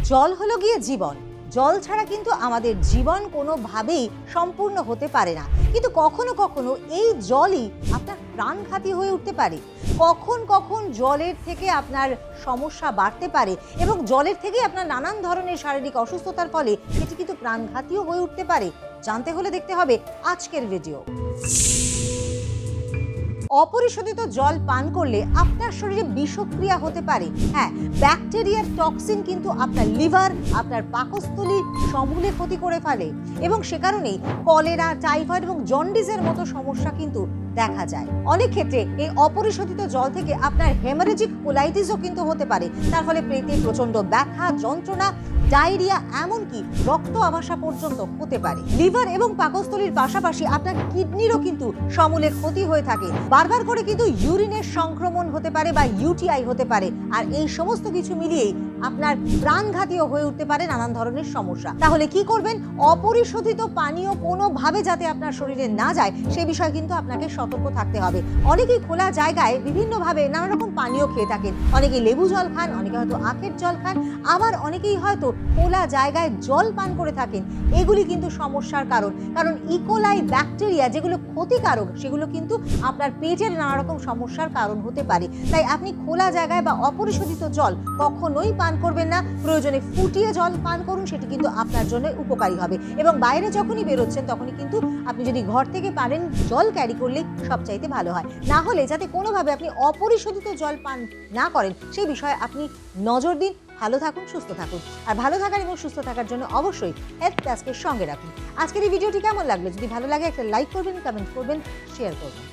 জল হলো গিয়ে জীবন। জল ছাড়া কিন্তু আমাদের জীবন কোনোভাবেই সম্পূর্ণ হতে পারে না। কিন্তু কখনো কখনো এই জলই আপনার প্রাণঘাতী হয়ে উঠতে পারে। কখন কখন জলের থেকে আপনার সমস্যা বাড়তে পারে এবং জলের থেকে আপনার নানান ধরনের শারীরিক অসুস্থতার ফলে সেটি কিন্তু প্রাণঘাতীও হয়ে উঠতে পারে। জানতে হলে দেখতে হবে আজকের ভিডিও। অপরিশোধিত জল পান করলে আপনার শরীরে বিষক্রিয়া হতে পারে। হ্যাঁ, ব্যাকটেরিয়ার টক্সিন কিন্তু আপনার লিভার, আপনার পাকস্থলী সমূলে ক্ষতি করে ফেলে এবং সে কারণেই কলেরা, টাইফয়েড এবং জন্ডিসের মতো সমস্যা কিন্তু দেখা যায়। অনেক ক্ষেত্রে এই অপরিশোধিত জল থেকে আপনার হেমারেজিক কোলাইটিসও কিন্তু হতে পারে। তার ফলে পেটে প্রচন্ড ব্যথা, যন্ত্রণা, ডায়রিয়া, এমনকি রক্ত আমাশা পর্যন্ত হতে পারে। লিভার এবং পাকস্থলীর পাশাপাশি আপনার কিডনিরও কিন্তু সমূলে ক্ষতি হয়ে থাকে। বারবার করে কিন্তু ইউরিনের সংক্রমণ হতে পারে বা ইউটিআই হতে পারে। আর এই সমস্ত কিছু মিলিয়েই আপনার প্রাণঘাতীও হয়ে উঠতে পারে নানান ধরনের সমস্যা। তাহলে কি করবেন? অপরিশোধিত পানীয় কোনোভাবে যাতে আপনার শরীরে না যায় সে বিষয়ে কিন্তু আপনাকে সতর্ক থাকতে হবে। অনেকেই খোলা জায়গায় বিভিন্নভাবে নানা রকম পানীয় খেয়ে থাকেন। অনেকেই লেবু জল খান, অনেকে হয়তো আখের জল খান, আবার অনেকেই হয়তো খোলা জায়গায় জল পান করে থাকেন। এগুলি কিন্তু সমস্যার কারণ ইকোলাই ব্যাকটেরিয়া যেগুলো ক্ষতিকারক সেগুলো কিন্তু আপনার পেটের নানা রকম সমস্যার কারণ হতে পারে। তাই আপনি খোলা জায়গায় বা অপরিশোধিত জল কখনোই পান করবেন না। প্রয়োজনে ফুটিয়ে জল পান করুন, সেটি কিন্তু আপনার জন্য উপকারী হবে। এবং বাইরে যখনই বেরোচ্ছেন তখনই কিন্তু আপনি যদি ঘর থেকে পারেন জল ক্যারি করলে সবচাইতে ভালো হয়। না হলে যাতে কোনোভাবে আপনি অপরিশোধিত জল পান না করেন সেই বিষয়ে আপনি নজর দিন। ভালো থাকুন, সুস্থ থাকুন। আর ভালো থাকার এবং সুস্থ থাকার জন্য অবশ্যই হেলথ প্লাসকে সঙ্গে রাখুন। আজকের এই ভিডিওটি কেমন লাগলো? যদি ভালো লাগে একটা লাইক করবেন, কমেন্ট করবেন, শেয়ার করবেন।